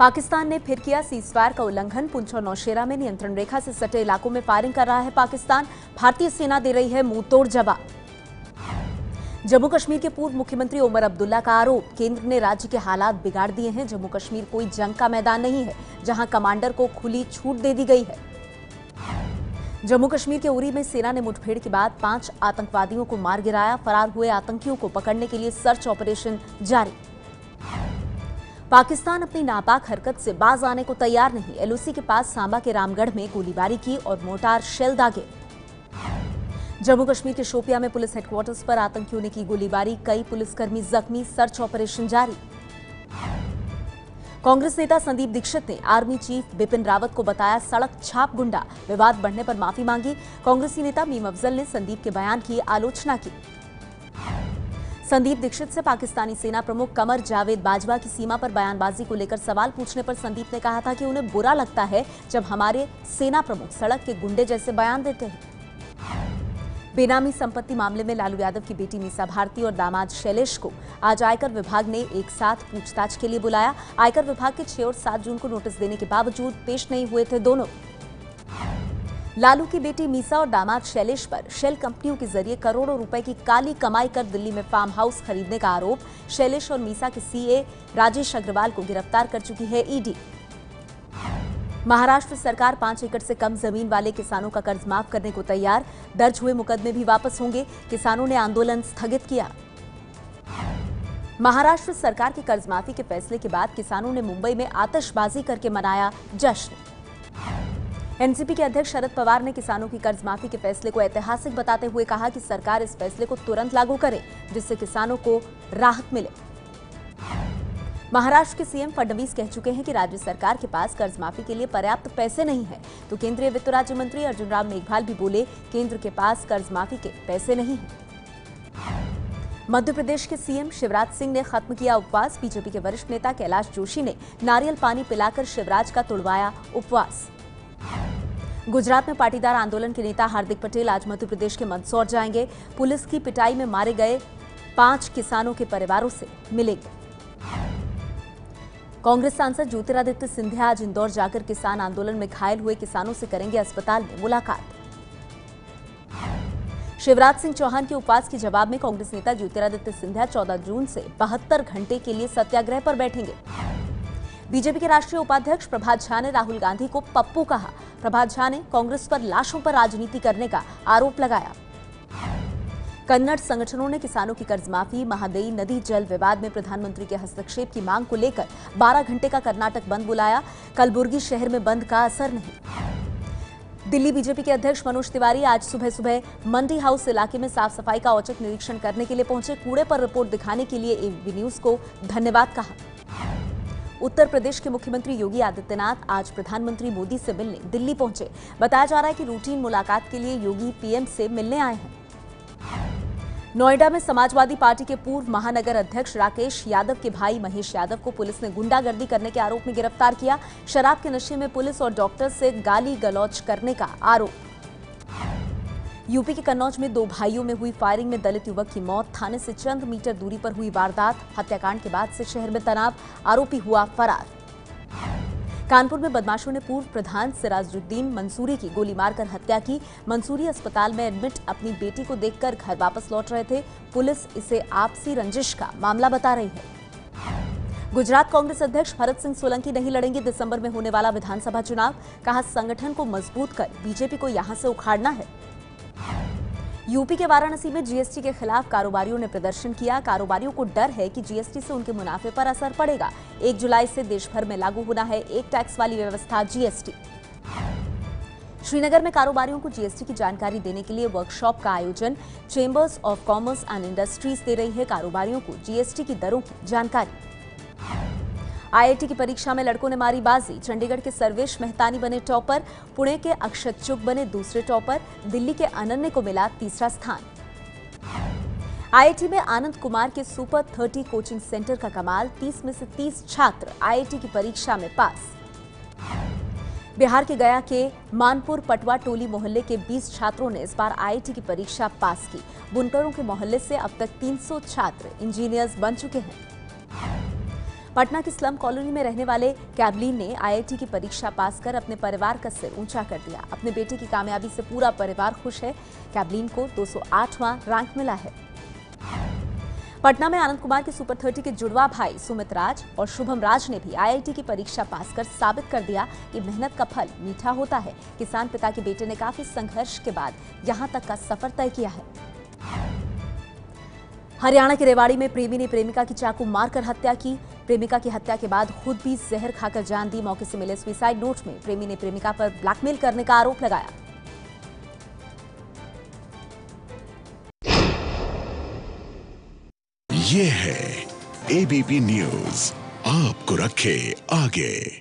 पाकिस्तान ने फिर किया सीजफायर का उल्लंघन। पुंछ और नौशेरा में नियंत्रण रेखा से सटे इलाकों में फायरिंग कर रहा है पाकिस्तान। भारतीय सेना दे रही है मुंहतोड़ जवाब। जम्मू कश्मीर के पूर्व मुख्यमंत्री उमर अब्दुल्ला का आरोप, केंद्र ने राज्य के हालात बिगाड़ दिए हैं। जम्मू कश्मीर कोई जंग का मैदान नहीं है जहां कमांडर को खुली छूट दे दी गई है। जम्मू कश्मीर के उरी में सेना ने मुठभेड़ के बाद 5 आतंकवादियों को मार गिराया। फरार हुए आतंकियों को पकड़ने के लिए सर्च ऑपरेशन जारी। पाकिस्तान अपनी नापाक हरकत से बाज आने को तैयार नहीं। एलओसी के पास सांबा के रामगढ़ में गोलीबारी की और मोर्टार शेल दागे। जम्मू कश्मीर के शोपियां में पुलिस हेडक्वार्टर्स पर आतंकियों ने की गोलीबारी, कई पुलिसकर्मी जख्मी, सर्च ऑपरेशन जारी। कांग्रेस नेता संदीप दीक्षित ने आर्मी चीफ बिपिन रावत को बताया सड़क छाप गुंडा, विवाद बढ़ने पर माफी मांगी। कांग्रेसी नेता मीम अफजल ने संदीप के बयान की आलोचना की। संदीप दीक्षित से पाकिस्तानी सेना प्रमुख कमर जावेद बाजवा की सीमा पर बयानबाजी को लेकर सवाल पूछने पर संदीप ने कहा था कि उन्हें बुरा लगता है जब हमारे सेना प्रमुख सड़क के गुंडे जैसे बयान देते हैं। बेनामी संपत्ति मामले में लालू यादव की बेटी मीसा भारती और दामाद शैलेश को आज आयकर विभाग ने एक साथ पूछताछ के लिए बुलाया। आयकर विभाग के 6 और 7 जून को नोटिस देने के बावजूद पेश नहीं हुए थे दोनों। लालू की बेटी मीसा और दामाद शैलेश पर शेल कंपनियों के जरिए करोड़ों रुपए की काली कमाई कर दिल्ली में फार्म हाउस खरीदने का आरोप। शैलेश और मीसा के सीए राजेश अग्रवाल को गिरफ्तार कर चुकी है ईडी। महाराष्ट्र सरकार 5 एकड़ से कम जमीन वाले किसानों का कर्ज माफ करने को तैयार। दर्ज हुए मुकदमे भी वापस होंगे। किसानों ने आंदोलन स्थगित किया। महाराष्ट्र सरकार की कर्ज माफी के फैसले के बाद किसानों ने मुंबई में आतिशबाजी करके मनाया जश्न। एनसीपी के अध्यक्ष शरद पवार ने किसानों की कर्ज माफी के फैसले को ऐतिहासिक बताते हुए कहा कि सरकार इस फैसले को तुरंत लागू करे जिससे किसानों को राहत मिले। महाराष्ट्र के सीएम फडणवीस कह चुके हैं कि राज्य सरकार के पास कर्ज माफी के लिए पर्याप्त पैसे नहीं है, तो केंद्रीय वित्त राज्य मंत्री अर्जुन राम मेघवाल भी बोले केंद्र के पास कर्ज माफी के पैसे नहीं हैं। मध्य प्रदेश के सीएम शिवराज सिंह ने खत्म किया उपवास। बीजेपी के वरिष्ठ नेता कैलाश जोशी ने नारियल पानी पिलाकर शिवराज का तोड़वाया उपवास। गुजरात में पाटीदार आंदोलन के नेता हार्दिक पटेल आज मध्य प्रदेश के मंदसौर जाएंगे। पुलिस की पिटाई में मारे गए 5 किसानों के परिवारों से मिलेंगे। कांग्रेस सांसद ज्योतिरादित्य सिंधिया आज इंदौर जाकर किसान आंदोलन में घायल हुए किसानों से करेंगे अस्पताल में मुलाकात। शिवराज सिंह चौहान के उपवास के जवाब में कांग्रेस नेता ज्योतिरादित्य सिंधिया 14 जून से 72 घंटे के लिए सत्याग्रह पर बैठेंगे। बीजेपी के राष्ट्रीय उपाध्यक्ष प्रभात झा ने राहुल गांधी को पप्पू कहा। प्रभात झा ने कांग्रेस पर लाशों पर राजनीति करने का आरोप लगाया। कन्नड़ संगठनों ने किसानों की कर्ज माफी, महादई नदी जल विवाद में प्रधानमंत्री के हस्तक्षेप की मांग को लेकर 12 घंटे का कर्नाटक बंद बुलाया। कलबुर्गी शहर में बंद का असर नहीं। दिल्ली बीजेपी के अध्यक्ष मनोज तिवारी आज सुबह सुबह मंडी हाउस इलाके में साफ सफाई का औचक निरीक्षण करने के लिए पहुंचे। कूड़े पर रिपोर्ट दिखाने के लिए एबीपी न्यूज को धन्यवाद कहा। उत्तर प्रदेश के मुख्यमंत्री योगी आदित्यनाथ आज प्रधानमंत्री मोदी से मिलने दिल्ली पहुंचे। बताया जा रहा है कि रूटीन मुलाकात के लिए योगी पीएम से मिलने आए हैं। नोएडा में समाजवादी पार्टी के पूर्व महानगर अध्यक्ष राकेश यादव के भाई महेश यादव को पुलिस ने गुंडागर्दी करने के आरोप में गिरफ्तार किया। शराब के नशे में पुलिस और डॉक्टर से गाली गलौज करने का आरोप। यूपी के कन्नौज में 2 भाइयों में हुई फायरिंग में दलित युवक की मौत। थाने से चंद मीटर दूरी पर हुई वारदात। हत्याकांड के बाद से शहर में तनाव, आरोपी हुआ फरार। कानपुर में बदमाशों ने पूर्व प्रधान सिराजुद्दीन मंसूरी की गोली मारकर हत्या की। मंसूरी अस्पताल में एडमिट अपनी बेटी को देखकर घर वापस लौट रहे थे। पुलिस इसे आपसी रंजिश का मामला बता रही है। गुजरात कांग्रेस अध्यक्ष भरत सिंह सोलंकी नहीं लड़ेंगे दिसंबर में होने वाला विधानसभा चुनाव। कहा संगठन को मजबूत कर बीजेपी को यहां से उखाड़ना है। यूपी के वाराणसी में जीएसटी के खिलाफ कारोबारियों ने प्रदर्शन किया। कारोबारियों को डर है कि जीएसटी से उनके मुनाफे पर असर पड़ेगा। 1 जुलाई से देश भर में लागू होना है एक टैक्स वाली व्यवस्था जीएसटी। श्रीनगर में कारोबारियों को जीएसटी की जानकारी देने के लिए वर्कशॉप का आयोजन। Chambers of commerce and industries दे रही है कारोबारियों को जीएसटी की दरों की जानकारी। आईआईटी की परीक्षा में लड़कों ने मारी बाजी। चंडीगढ़ के सर्वेश मेहतानी बने टॉपर, पुणे के अक्षत चुग बने दूसरे टॉपर, दिल्ली के अनन्य को मिला तीसरा स्थान। आईआईटी में आनंद कुमार के सुपर 30 कोचिंग सेंटर का कमाल, 30 में से 30 छात्र आईआईटी की परीक्षा में पास। बिहार के गया के मानपुर पटवा टोली मोहल्ले के 20 छात्रों ने इस बार आईआईटी की परीक्षा पास की। बुनकरों के मोहल्ले से अब तक 300 छात्र इंजीनियर्स बन चुके हैं। पटना की स्लम कॉलोनी में रहने वाले कैबलिन ने आईआईटी की परीक्षा पास कर अपने परिवार का सिर ऊंचा कर दिया। अपने बेटे की कामयाबी से पूरा परिवार खुश है। कैबलिन को 208वां रैंक मिला है। पटना में आनंद कुमार के सुपर 30 के जुड़वा भाई सुमित राज और शुभम राज ने भी आईआईटी की परीक्षा पास कर साबित कर दिया कि मेहनत का फल मीठा होता है। किसान पिता के बेटे ने काफी संघर्ष के बाद यहां तक का सफर तय किया है। हरियाणा के रेवाड़ी में प्रेमी ने प्रेमिका की चाकू मारकर हत्या की। प्रेमिका की हत्या के बाद खुद भी जहर खाकर जान दी। मौके से मिले सुसाइड नोट में प्रेमी ने प्रेमिका पर ब्लैकमेल करने का आरोप लगाया। ये है एबीपी न्यूज, आपको रखे आगे।